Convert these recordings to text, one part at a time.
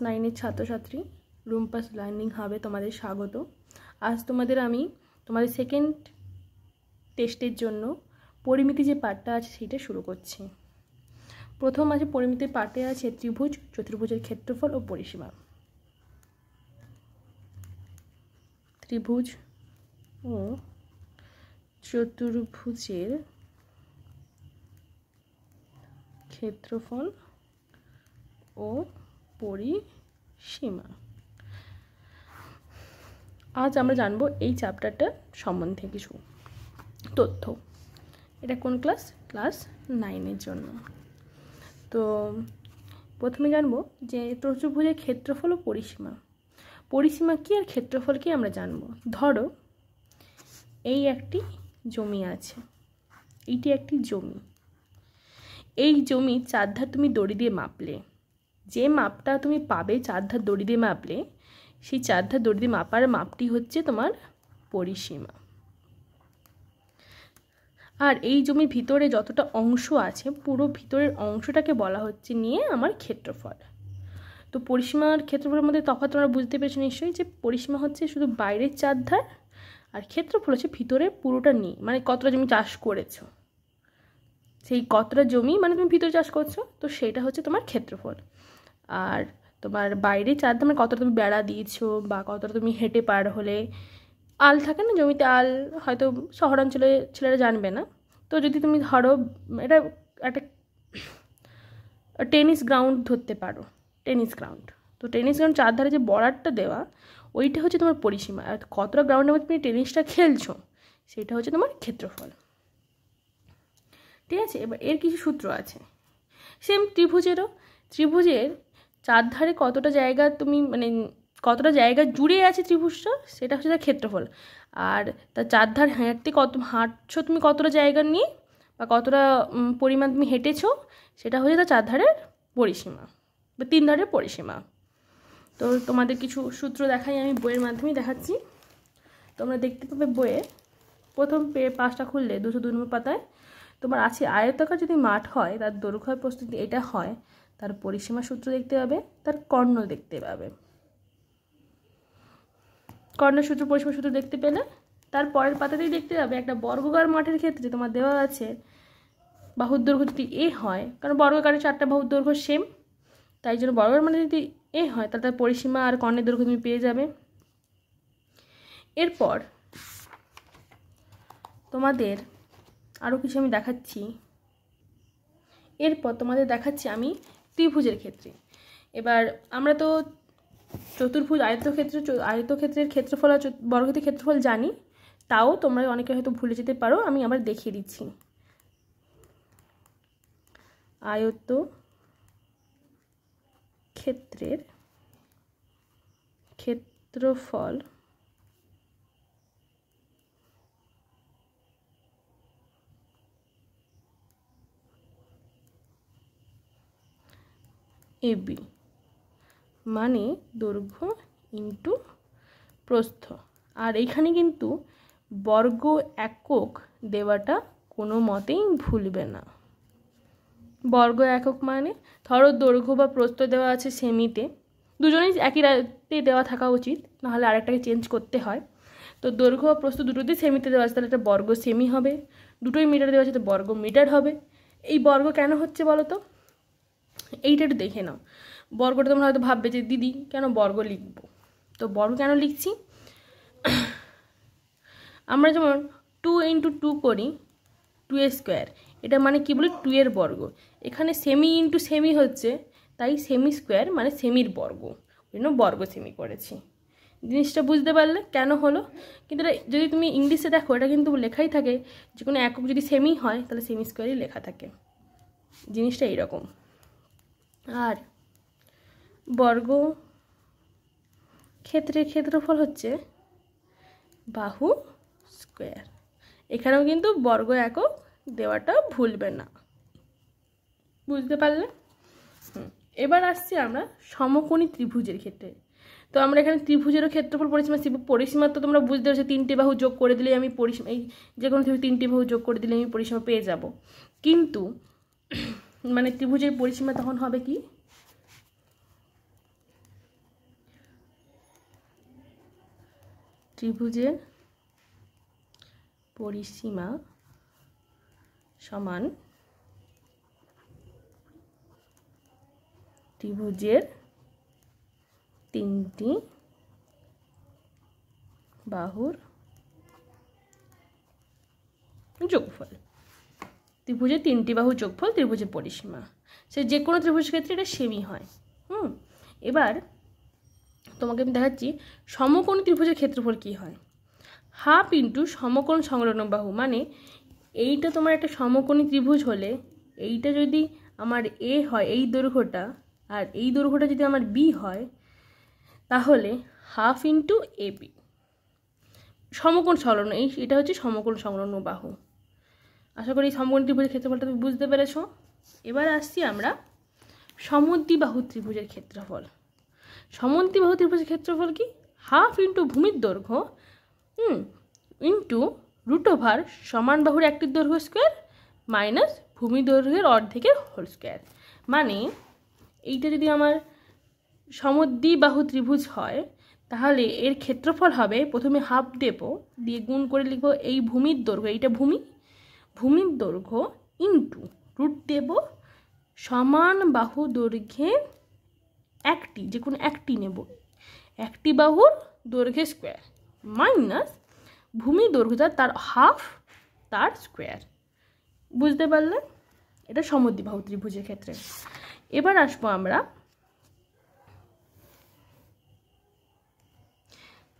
9 ছাত্রছাত্রী রুম্পাস লার্নিং হাবে তোমাদের স্বাগত। আজ আমি তোমাদের সেকেন্ড টেস্টের জন্য পরিমিতি যে পার্টটা আছে সেটা শুরু করছি। প্রথম আছে পরিমিতির পার্টে আছে ত্রিভুজ, চতুর্ভুজের ক্ষেত্রফল ও পরিসীমা। ত্রিভুজ ও চতুর্ভুজের ক্ষেত্রফল ও পরিসীমা। আজ আমরা জানবো এই চ্যাপ্টারটা সম্বন্ধে কিছু তথ্য। এটা কোন ক্লাস? ক্লাস 9-এর জন্য। তো প্রথমে জানবো যে চতুর্ভুজের ক্ষেত্রফল ও পরিসীমা। পরিসীমা কি আর ক্ষেত্রফল কি আমরা জানবো। ধরো এই একটি জমি আছে, এইটি একটি জমি। এই জমির চারধার তুমি দড়ি দিয়ে মাপলে, যে মাপটা তুমি পাবে চারধার দড়ি দিয়ে মাপলে, সেই চারধার দড়ি দিয়ে মাপার মাপটি হচ্ছে তোমার পরিসীমা। আর এই জমির ভিতরে যতটা অংশ আছে পুরো ভিতরের অংশটাকে বলা হচ্ছে নিয়ে আমার ক্ষেত্রফল। তো পরিসীমার ক্ষেত্রফলের মধ্যে তফাৎ তোমরা বুঝতে পেরেছো নিশ্চয়ই, যে পরিসীমা হচ্ছে শুধু বাইরের চারধার আর ক্ষেত্রফল হচ্ছে ভিতরে পুরোটা নিয়ে, মানে কতটা জমি চাষ করেছো, সেই কতটা জমি মানে তুমি ভিতরে চাষ করছো, তো সেটা হচ্ছে তোমার ক্ষেত্রফল। আর তোমার বাইরে চারধার মানে কতটা তুমি বেড়া দিয়েছো বা কতটা তুমি হেঁটে পার হলে। আল থাকে না জমিতে, আল হয়তো শহরাঞ্চলে ছেলেরা জানবে না। তো যদি তুমি ধরো এটা একটা টেনিস গ্রাউন্ড ধরতে পারো, টেনিস গ্রাউন্ড, তো টেনিস গ্রাউন্ড চারধারে যে বর্ডারটা দেওয়া ওইটা হচ্ছে তোমার পরিসীমা। আর কতটা গ্রাউন্ডের মধ্যে তুমি টেনিসটা খেলছো সেটা হচ্ছে তোমার ক্ষেত্রফল। ঠিক আছে, এবার এর কিছু সূত্র আছে। সেম ত্রিভুজেরও, ত্রিভুজের চারধারে কতটা জায়গা তুমি মানে কতটা জায়গা জুড়ে আছে ত্রিভুজটা সেটা হচ্ছে তার ক্ষেত্রফল। আর তার চারধার হাঁটছো তুমি কতটা জায়গা নিয়ে বা কতটা পরিমাণ তুমি হেঁটেছো সেটা হচ্ছে তার চারধারের পরিসীমা বা তিন ধারের পরিসীমা। তো তোমাদের কিছু সূত্র দেখাই, আমি বইয়ের মাধ্যমেই দেখাচ্ছি। তোমরা দেখতে পাবে বইয়ে প্রথম পাঁচটা খুললে 202 নম্বর পাতায় তোমার আছে আয়তাকার যদি মাঠ হয় তার দৈর্ঘ্য প্রস্থ যদি এটা হয় তার পরিসীমা সূত্র দেখতে পাবে, তার কর্ণ দেখতে পাবে। কর্ণ সূত্র পরিসীমা সূত্র দেখতে পেলে তার পরের পাতাতেই দেখতে পাবে একটা বর্গাকার মাঠের ক্ষেত্রে তোমার দেওয়া আছে বাহুর দৈর্ঘ্য যদি এ হয়, কারণ বর্গাকারের চারটা বাহুর দৈর্ঘ্য সেম, তাই জন্য বর্গাকার মানে যদি এ হয় তাহলে তার পরিসীমা আর কর্ণের দৈর্ঘ্য তুমি পেয়ে যাবে। এরপর তোমাদের আরও কিছু আমি দেখাচ্ছি। এরপর তোমাদের দেখাচ্ছি আমি ত্রিভুজের ক্ষেত্রে। এবার আমরা তো চতুর্ভুজ আয়তক্ষেত্রের ক্ষেত্রফল আর বর্গক্ষেত্রের ক্ষেত্রফল জানি, তাও তোমরা অনেকে হয়তো ভুলে যেতে পারো, আমি আবার দেখিয়ে দিচ্ছি। আয়তক্ষেত্রের ক্ষেত্রফল এবি মানে দৈর্ঘ্য ইন্টু প্রস্থ। আর এইখানে কিন্তু বর্গ একক দেওয়াটা কোনো মতেই ভুলবে না। বর্গ একক মানে ধরো দৈর্ঘ্য বা প্রস্থ দেওয়া আছে সেমিতে, দুজনেই একই রাতে দেওয়া থাকা উচিত, নাহলে আরেকটাকে চেঞ্জ করতে হয়। তো দৈর্ঘ্য বা প্রস্থ দুটোতেই সেমিতে দেওয়া আছে, তাহলে একটা বর্গ সেমি হবে। দুটোই মিটার দেওয়া আছে তো বর্গ মিটার হবে। এই বর্গ কেন হচ্ছে বলো তো, এইটা একটু দেখে নাও। বর্গটা তোমরা হয়তো ভাববে যে দিদি কেন বর্গ লিখবো, তো বর্গ কেন লিখছি, আমরা যেমন 2 × 2 করি 2 স্কোয়ার, এটা মানে কি বলি 2 এর বর্গ। এখানে সেমি ইন্টু সেমি হচ্ছে, তাই সেমি স্কোয়ার মানে সেমির বর্গ, ওই জন্য বর্গ সেমি করেছি। জিনিসটা বুঝতে পারলে কেন হলো। কিন্তু যদি তুমি ইংলিশে দেখো এটা কিন্তু লেখাই থাকে, যে কোনো একক যদি সেমি হয় তাহলে সেমি স্কোয়ারই লেখা থাকে। জিনিসটা এইরকম। আর বর্গ ক্ষেত্রের ক্ষেত্রফল হচ্ছে বাহু স্কোয়ার। এখানেও কিন্তু বর্গ একক দেওয়াটা ভুলবে না, বুঝতে পারলে। এবার আসছি আমরা সমকোণী ত্রিভুজের ক্ষেত্রে। তো আমরা এখানে ত্রিভুজেরও ক্ষেত্রফল পরিসীমা তো তোমরা বুঝতে পারছো, 3টে বাহু যোগ করে দিলে আমি পরিসীমা, এই যে কোনো 3টে বাহু যোগ করে দিলে আমি পরিসীমা পেয়ে যাব। কিন্তু মানে ত্রিভুজের পরিসীমা তখন হবে কি, ত্রিভুজের পরিসীমা সমান ত্রিভুজের তিনটি বাহুর যোগফল। ত্রিভুজের তিনটি বাহুর যোগফল ত্রিভুজের পরিসীমা। সে যে কোনো ত্রিভুজের ক্ষেত্রে এটা সেমই হয়। এবার তোমাকে আমি দেখাচ্ছি সমকোণী ত্রিভুজের ক্ষেত্রফল কী হয়। হাফ ইন্টু সমকোণ সংলগ্ন বাহু, মানে এইটা তোমার একটা সমকোণী ত্রিভুজ হলে এইটা যদি আমার এ হয় এই দৈর্ঘ্যটা, আর এই দৈর্ঘ্যটা যদি আমার বি হয়, তাহলে হাফ ইন্টু এ বি। সমকোণ সংলগ্ন, এটা হচ্ছে সমকোণ সংলগ্ন বাহু। আশা করি সমকোণ ত্রিভুজের ক্ষেত্রফলটা তুমি বুঝতে পেরেছো। এবার আসছি আমরা সমদ্বিবাহু ত্রিভুজের ক্ষেত্রফল। সমদ্বিবাহু ত্রিভুজের ক্ষেত্রফল কি? হাফ ইন্টু ভূমির দৈর্ঘ্য ইন্টু √, সমান বাহুর একটির দৈর্ঘ্য স্কোয়ার মাইনাস ভূমি দৈর্ঘ্যের অর্ধেকের হোল স্কোয়ার। মানে এইটা যদি আমার সমদ্বিবাহু ত্রিভুজ হয়, তাহলে এর ক্ষেত্রফল হবে, প্রথমে হাফ দেব, দিয়ে গুণ করে লিখব এই ভূমির দৈর্ঘ্য, এইটা ভূমির দৈর্ঘ্য ইন্টু √ দেব সমান বাহু দৈর্ঘ্যের একটি, যে কোনো একটি নেব, একটি বাহুর দৈর্ঘ্যের স্কোয়ার মাইনাস ভূমি দৈর্ঘ্যটা তার হাফ তার স্কোয়ার। বুঝতে পারলে? এটা সমদ্বিবাহু ত্রিভুজের ক্ষেত্রে। এবার আসবো আমরা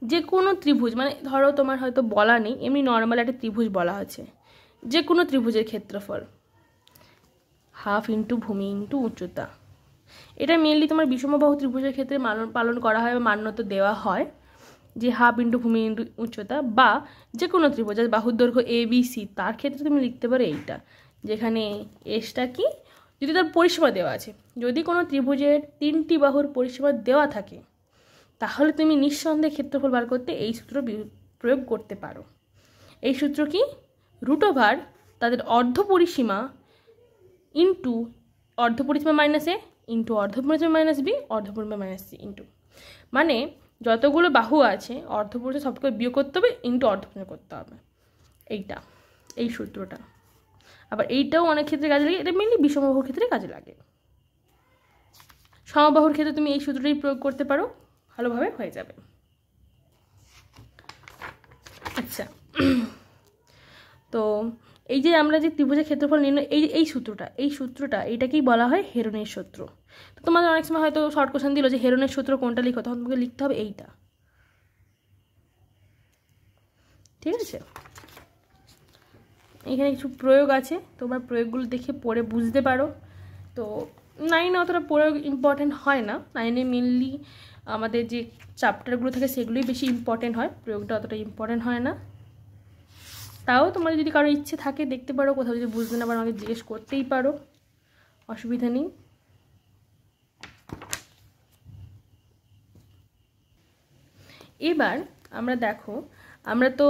যে কোনো ত্রিভুজ, মানে ধরো তোমার হয়তো বলা নেই, এমনি নর্মাল একটা ত্রিভুজ বলা আছে, যে কোনো ত্রিভুজের ক্ষেত্রফল হাফ ইন্টু ভূমি ইন্টু উচ্চতা। এটা মেনলি তোমার বিষমবাহু ত্রিভুজের ক্ষেত্রে পালন করা হয় বা মান্যতা দেওয়া হয়, যে হাফ ইন্টু ভূমি ইন্টু উচ্চতা। বা যে কোনো ত্রিভুজ বাহুর দৈর্ঘ্য এ বি সি, তার ক্ষেত্রে তুমি লিখতে পারো এইটা, যেখানে এসটা কি, যদি তার পরিসীমা দেওয়া আছে। যদি কোনো ত্রিভুজের তিনটি বাহুর পরিসীমা দেওয়া থাকে, তাহলে তুমি নিঃসন্দেহে ক্ষেত্রফল বার করতে এই সূত্র প্রয়োগ করতে পারো। এই সূত্র কি? √ তাদের অর্ধ পরিসীমা ইন্টু অর্ধ পরিসীমা মাইনাস এ ইন্টু অর্ধ পরিসীমা মাইনাস বি অর্ধ পরিসীমা মাইনাস সি ইন্টু, মানে যতগুলো বাহু আছে অর্ধ পরিসীমা সবকে বিয়োগ করতে হবে, ইন্টু অর্ধ পরিসীমা করতে হবে। এইটা এই সূত্রটা। আবার এইটাও অনেক ক্ষেত্রে কাজে লাগে, এটা মেনলি বিষমবাহুর ক্ষেত্রে কাজে লাগে। সমবাহুর ক্ষেত্রে তুমি এই সূত্রটাই প্রয়োগ করতে পারো, ভালোভাবে হয়ে যাবে। আচ্ছা, তো এই যে আমরা যে ত্রিভুজের ক্ষেত্রফল নির্ণয়, এই সূত্রটা এইটাকেই বলা হয় হেরনের সূত্র। তো তোমাদের অনেক সময় হয়তো শর্ট কোশ্চেন দিল যে হেরনের সূত্র কোনটা লিখো, তখন তোমাকে লিখতে হবে এইটা। ঠিক আছে, এখানে কিছু প্রয়োগ আছে, তোমরা প্রয়োগগুলো দেখে পড়ে বুঝতে পারো। তো 9 অতটা প্রয়োগ ইম্পর্টেন্ট হয় না, 9 মেনলি আমাদের যে চ্যাপ্টারগুলো থাকে সেগুলোই বেশি ইম্পর্টেন্ট হয়, প্রয়োগটা অতটা ইম্পর্টেন্ট হয় না। তাও তোমার যদি কারো ইচ্ছে থাকে দেখতে পারো, কোথাও যদি বুঝতে না পারো আমাকে জিজ্ঞেস করতেই পারো, অসুবিধা নেই। এবার আমরা দেখো, আমরা তো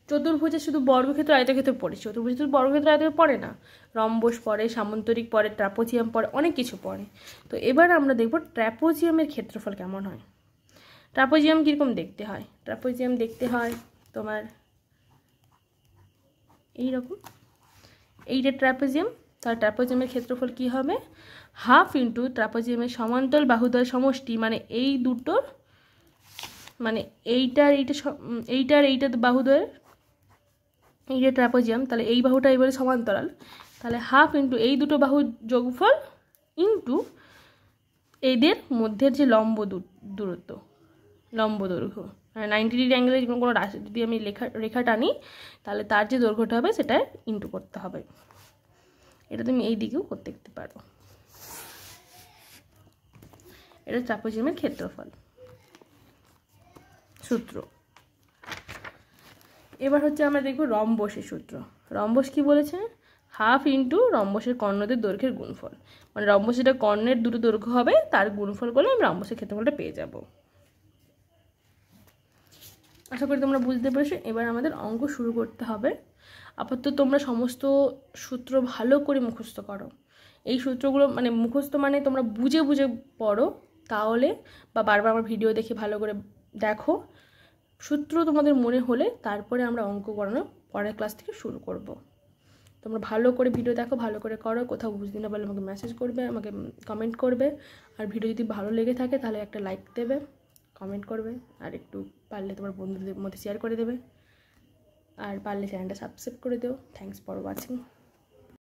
চতুর্ভুজে শুধু বর্গক্ষেত্র আয়তক্ষেত্র পড়ে, চতুর্ভুজ শুধু বর্গক্ষেত্র আয়তক্ষেত্র পড়ে না, রম্বস পড়ে, সামান্তরিক পড়ে, ট্রাপোজিয়াম পড়ে, অনেক কিছু পড়ে। তো এবার আমরা দেখব ট্রাপোজিয়ামের ক্ষেত্রফল কেমন হয়। ট্রাপোজিয়াম কীরকম দেখতে হয়? ট্রাপোজিয়াম দেখতে হয় তোমার এইরকম, এইটা ট্রাপোজিয়াম। তার ট্রাপোজিয়ামের ক্ষেত্রফল কি হবে? হাফ ইন্টু ট্রাপোজিয়ামের সমান্তরাল বাহুদ্বয়ের সমষ্টি, মানে এই দুটোর, মানে এইটার এইটা বাহুদ্বয়ের, এইটা ট্রাপোজিয়াম, তাহলে এই বাহুটা এবারে সমান্তরাল, তাহলে হাফ ইন্টু এই দুটো বাহুর যোগফল ইন্টু এদের মধ্যের যে লম্ব দূরত্ব, লম্ব দৈর্ঘ্য, মানে 90 ডিগ্রি অ্যাঙ্গেলে কোনো রাশি যদি আমি রেখা টানি, তাহলে তার যে দৈর্ঘ্যটা হবে সেটা ইন্টু করতে হবে। এটা তুমি এই দিকেও করতে দেখতে পারো। এটা ট্রাপোজিয়ামের ক্ষেত্রফল সূত্র। এবার হচ্ছে আমরা দেখব রম্বসের সূত্র। রম্বস কি বলেছে? হাফ ইন্টু রম্বসের কর্ণদের দৈর্ঘ্যের গুণফল, মানে রম্বস যেটা কর্ণের দুটো দৈর্ঘ্য হবে তার গুণফল করলে আমি রম্বসের ক্ষেত্রফলটা পেয়ে যাব। আশা করি তোমরা বুঝতে পেরেছো। এবার আমাদের অঙ্ক শুরু করতে হবে। আপাতত তোমরা সমস্ত সূত্র ভালো করে মুখস্থ করো। এই সূত্রগুলো মানে মুখস্থ মানে তোমরা বুঝে বুঝে পড়ো, তাহলে, বা বারবার আমার ভিডিও দেখে ভালো করে দেখো, সূত্র তোমাদের মনে হলে তারপরে আমরা অঙ্ক করানো পরের ক্লাস থেকে শুরু করব। তোমরা ভালো করে ভিডিও দেখো, ভালো করে করো, কোথাও বুঝতে না পারলে আমাকে মেসেজ করবে, আমাকে কমেন্ট করবে। আর ভিডিও যদি ভালো লেগে থাকে তাহলে একটা লাইক দেবে, কমেন্ট করবে, আর একটু পারলে তোমার বন্ধুদের মধ্যে শেয়ার করে দেবে, আর পারলে চ্যানেলটা সাবস্ক্রাইব করে দিও। Thanks for watching.